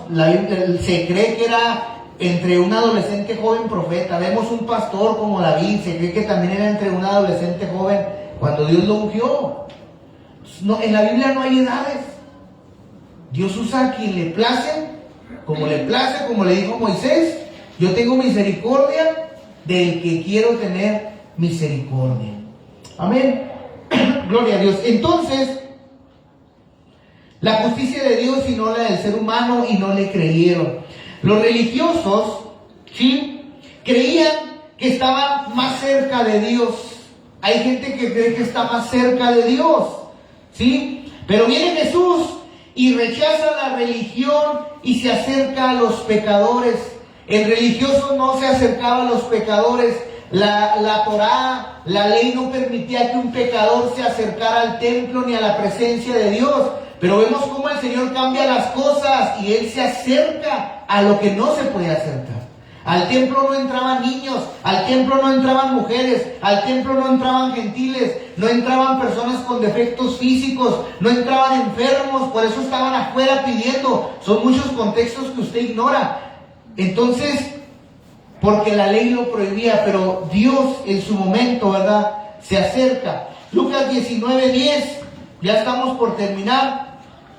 A: se cree que era entre un adolescente joven profeta. Vemos un pastor como David, se cree que también era entre un adolescente joven cuando Dios lo ungió. No, en la Biblia no hay edades. Dios usa a quien le place, como le dijo Moisés, yo tengo misericordia del que quiero tener misericordia. Amén. Gloria a Dios. Entonces, la justicia de Dios y no la del ser humano, y no le creyeron. Los religiosos, ¿sí?, creían que estaban más cerca de Dios. Hay gente que cree que está más cerca de Dios, ¿sí? Pero viene Jesús y rechaza la religión y se acerca a los pecadores. El religioso no se acercaba a los pecadores. La Torá, la ley no permitía que un pecador se acercara al templo ni a la presencia de Dios. Pero vemos cómo el Señor cambia las cosas y Él se acerca a lo que no se puede acercar. Al templo no entraban niños, al templo no entraban mujeres, al templo no entraban gentiles, no entraban personas con defectos físicos, no entraban enfermos, por eso estaban afuera pidiendo. Son muchos contextos que usted ignora. Entonces, porque la ley lo prohibía, pero Dios en su momento, ¿verdad?, se acerca. Lucas 19:10, ya estamos por terminar.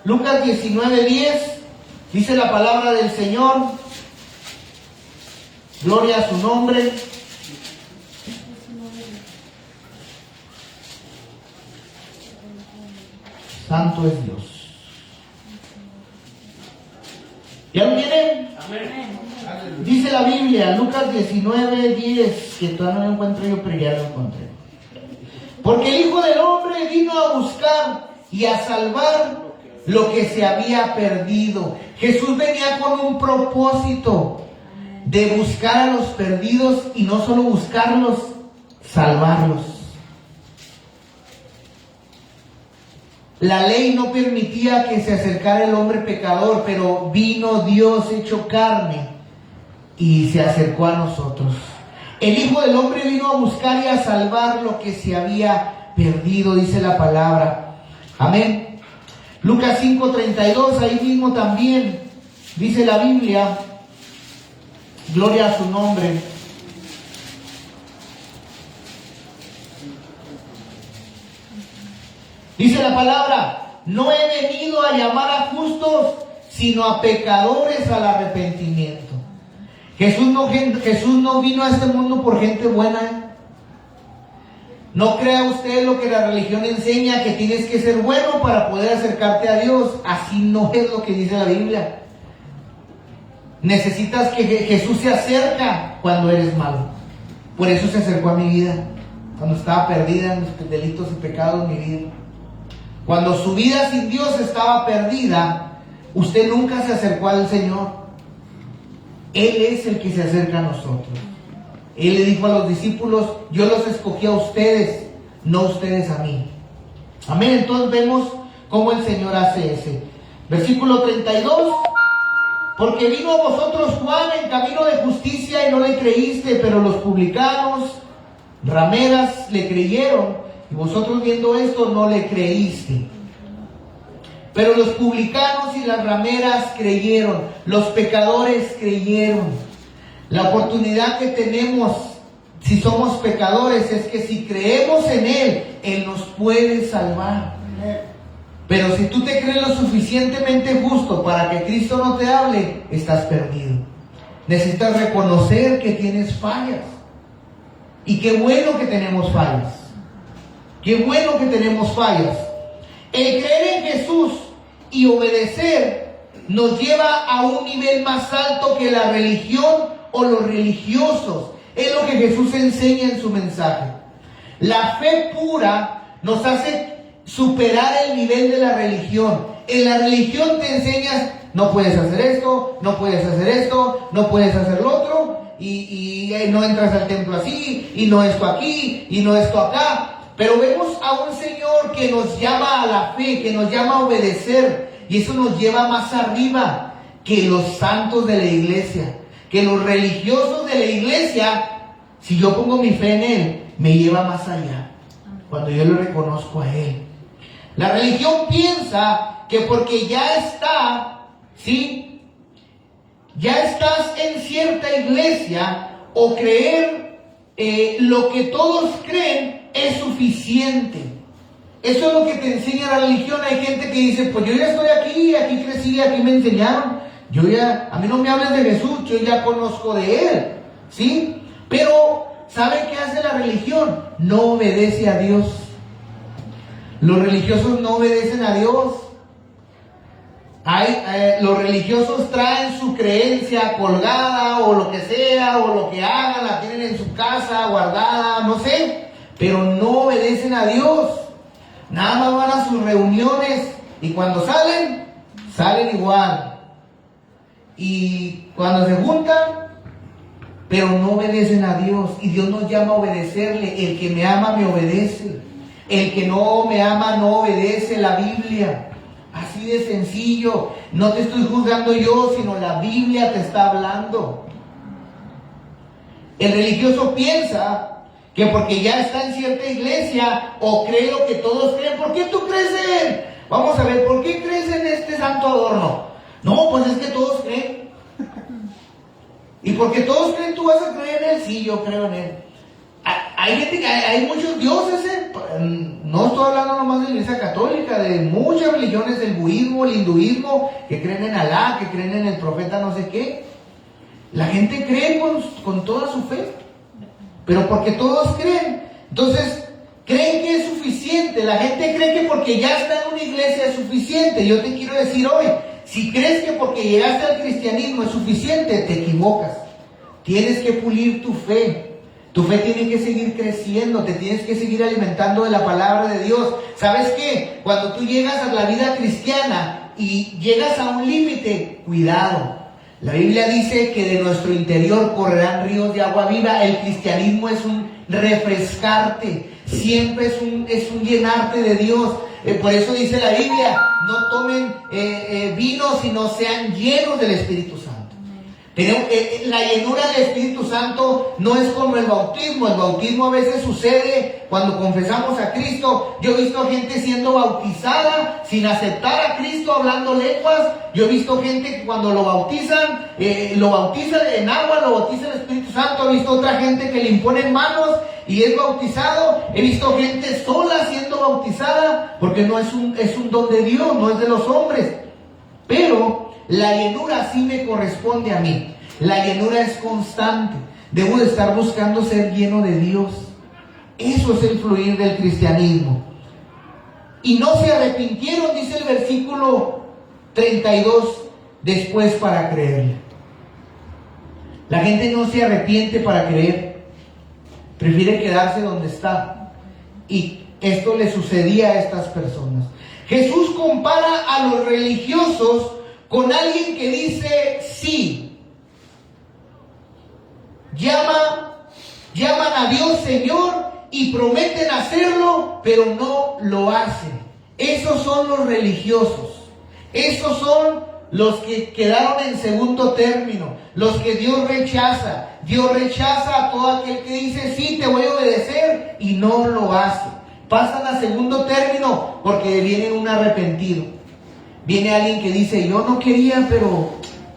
A: Lucas 19:10, dice la palabra del Señor. Gloria a su nombre. Santo es Dios. ¿Ya lo tienen?
C: Amén.
A: Dice la Biblia, Lucas 19:10, que todavía no lo encuentro yo, pero ya lo encontré. Porque el Hijo del Hombre vino a buscar y a salvar lo que se había perdido. Jesús venía con un propósito de buscar a los perdidos, y no solo buscarlos, salvarlos. La ley no permitía que se acercara el hombre pecador, pero vino Dios hecho carne y se acercó a nosotros. El Hijo del Hombre vino a buscar y a salvar lo que se había perdido, dice la palabra. Amén. Lucas 5:32, ahí mismo también dice la Biblia, gloria a su nombre. Dice la palabra, no he venido a llamar a justos, sino a pecadores al arrepentimiento. Jesús no vino a este mundo por gente buena. No crea usted lo que la religión enseña, que tienes que ser bueno para poder acercarte a Dios. Así no es lo que dice la Biblia. Necesitas que Jesús se acerca cuando eres malo. Por eso se acercó a mi vida, cuando estaba perdida en los delitos y pecados de mi vida. Cuando su vida sin Dios estaba perdida, usted nunca se acercó al Señor. Él es el que se acerca a nosotros. Él le dijo a los discípulos, yo los escogí a ustedes, no ustedes a mí. Amén. Entonces vemos cómo el Señor hace ese. Versículo 32. Porque vino a vosotros Juan en camino de justicia y no le creíste, pero los publicanos, rameras, le creyeron, y vosotros viendo esto no le creíste. Pero los publicanos y las rameras creyeron, los pecadores creyeron. La oportunidad que tenemos, si somos pecadores, es que si creemos en Él, Él nos puede salvar. Pero si tú te crees lo suficientemente justo para que Cristo no te hable, estás perdido. Necesitas reconocer que tienes fallas. Y qué bueno que tenemos fallas. Qué bueno que tenemos fallas. El creer en Jesús y obedecer nos lleva a un nivel más alto que la religión o los religiosos. Es lo que Jesús enseña en su mensaje. La fe pura nos hace superar el nivel de la religión. En la religión te enseñas, no puedes hacer esto, no puedes hacer esto, no puedes hacer lo otro, y no entras al templo así, y no esto aquí, y no esto acá. Pero vemos a un Señor que nos llama a la fe, que nos llama a obedecer, y eso nos lleva más arriba que los santos de la iglesia, que los religiosos de la iglesia. Si yo pongo mi fe en Él, me lleva más allá, cuando yo lo reconozco a Él. La religión piensa que porque ya está, ¿sí?, ya estás en cierta iglesia, o creer lo que todos creen es suficiente. Eso es lo que te enseña la religión. Hay gente que dice, pues yo ya estoy aquí crecí, aquí me enseñaron, a mí no me hables de Jesús, yo ya conozco de Él, ¿sí? Pero, ¿sabe qué hace la religión? No obedece a Dios. Los religiosos no obedecen a Dios. Los religiosos traen su creencia colgada, o lo que sea, o lo que hagan, la tienen en su casa guardada, no sé, pero no obedecen a Dios. Nada más van a sus reuniones, y cuando salen igual. Y cuando se juntan, pero no obedecen a Dios. Y Dios nos llama a obedecerle. El que me ama me obedece. El que no me ama no obedece la Biblia. Así de sencillo. No te estoy juzgando yo, sino la Biblia te está hablando. El religioso piensa que porque ya está en cierta iglesia, o cree lo que todos creen. ¿Por qué tú crees en él? Vamos a ver, ¿por qué crees en este santo adorno? No, pues es que todos creen. Y porque todos creen, ¿tú vas a creer en él? Sí, yo creo en él. Hay muchos dioses, no estoy hablando nomás de la Iglesia Católica, de muchas religiones, del budismo, el hinduismo, que creen en Alá, que creen en el profeta no sé qué. La gente cree con toda su fe, pero porque todos creen. Entonces, creen que es suficiente. La gente cree que porque ya está en una iglesia es suficiente. Yo te quiero decir hoy, si crees que porque llegaste al cristianismo es suficiente, te equivocas. Tienes que pulir tu fe. Tu fe tiene que seguir creciendo, te tienes que seguir alimentando de la palabra de Dios. ¿Sabes qué? Cuando tú llegas a la vida cristiana y llegas a un límite, cuidado. La Biblia dice que de nuestro interior correrán ríos de agua viva. El cristianismo es un refrescarte, siempre es un llenarte de Dios. Por eso dice la Biblia, no tomen vino, sino sean llenos del Espíritu Santo. La llenura del Espíritu Santo no es como el bautismo. El bautismo a veces sucede cuando confesamos a Cristo. Yo he visto gente siendo bautizada sin aceptar a Cristo, hablando lenguas. Yo he visto gente que cuando lo bautizan en agua, lo bautiza el Espíritu Santo. He visto otra gente que le imponen manos y es bautizado. He visto gente sola siendo bautizada, porque no es un don de Dios, no es de los hombres. Pero la llenura sí me corresponde a mí. La llenura es constante. Debo de estar buscando ser lleno de Dios. Eso es el fluir del cristianismo. Y no se arrepintieron, dice el versículo 32, después para creer. La gente no se arrepiente para creer. Prefiere quedarse donde está. Y esto le sucedía a estas personas. Jesús compara a los religiosos con alguien que dice sí. Llaman a Dios Señor y prometen hacerlo, pero no lo hacen. Esos son los religiosos. Esos son los que quedaron en segundo término, los que Dios rechaza. Dios rechaza a todo aquel que dice sí, te voy a obedecer, y no lo hace. Pasan a segundo término porque viene un arrepentido. Viene alguien que dice, yo no quería, pero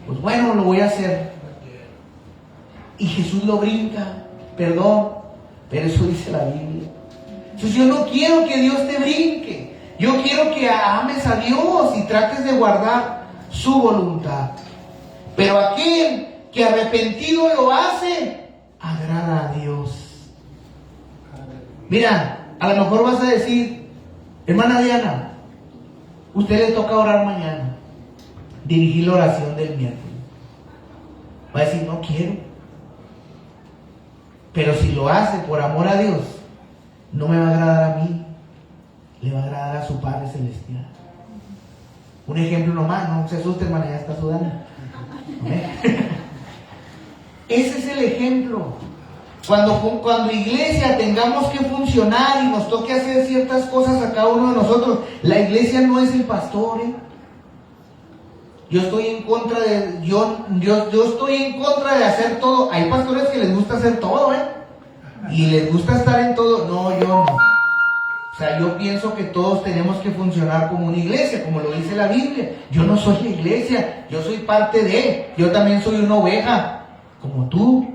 A: pues bueno, lo voy a hacer. Y Jesús lo brinca, perdón, pero eso dice la Biblia. Entonces yo no quiero que Dios te brinque. Yo quiero que ames a Dios y trates de guardar su voluntad. Pero aquel que arrepentido lo hace, agrada a Dios. Mira, a lo mejor vas a decir, hermana Diana, usted le toca orar mañana, dirigir la oración del miércoles. Va a decir, no quiero. Pero si lo hace por amor a Dios, no me va a agradar a mí, le va a agradar a su Padre Celestial. Un ejemplo nomás, no se asuste, hermana, ya está sudando. Ese es el ejemplo. Cuando iglesia tengamos que funcionar y nos toque hacer ciertas cosas a cada uno de nosotros, la iglesia no es el pastor, Yo estoy en contra de hacer todo. Hay pastores que les gusta hacer todo, y les gusta estar en todo. No, yo no. O sea, yo pienso que todos tenemos que funcionar como una iglesia, como lo dice la Biblia. Yo no soy la iglesia, yo soy parte de. Yo también soy una oveja, como tú,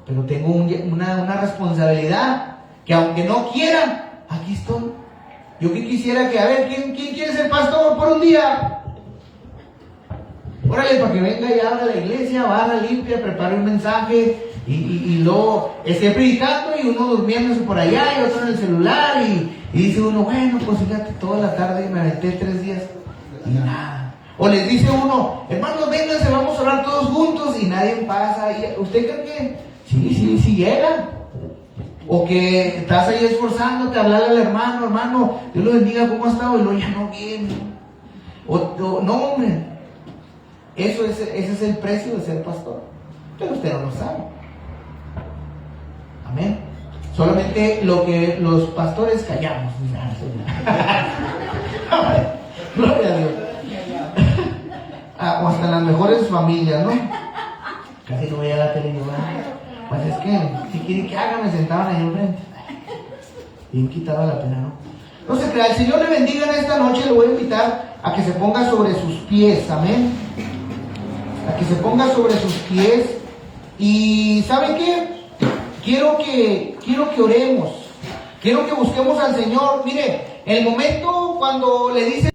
A: pero tengo una responsabilidad que aunque no quieran, aquí estoy. Yo que quisiera que, a ver, ¿quién quiere ser pastor por un día? Órale, para que venga y abra la iglesia, barra, limpia, prepare un mensaje y luego esté predicando y uno durmiéndose por allá y otro en el celular y dice uno, bueno, pues fíjate, toda la tarde me aventé 3 días y nada. O les dice uno, hermanos, vénganse, vamos a orar todos juntos, y nadie pasa. ¿Usted cree que sí llega? O que estás ahí esforzándote a hablarle al hermano, Dios lo bendiga, ¿cómo ha estado? Y luego ya no viene. No, hombre. Ese es el precio de ser pastor. Pero usted no lo sabe. Amén. Solamente lo que los pastores callamos. Gloria a Dios. O hasta las mejores familias, ¿no? Casi no veía la televisión. Pues es que, si quieren que hagan, me sentaban ahí enfrente. Bien quitada la pena, ¿no? No se crea, el Señor le bendiga en esta noche. Le voy a invitar a que se ponga sobre sus pies. Amén. A que se ponga sobre sus pies. Y ¿sabe qué? Quiero que oremos. Quiero que busquemos al Señor. Mire, el momento cuando le dice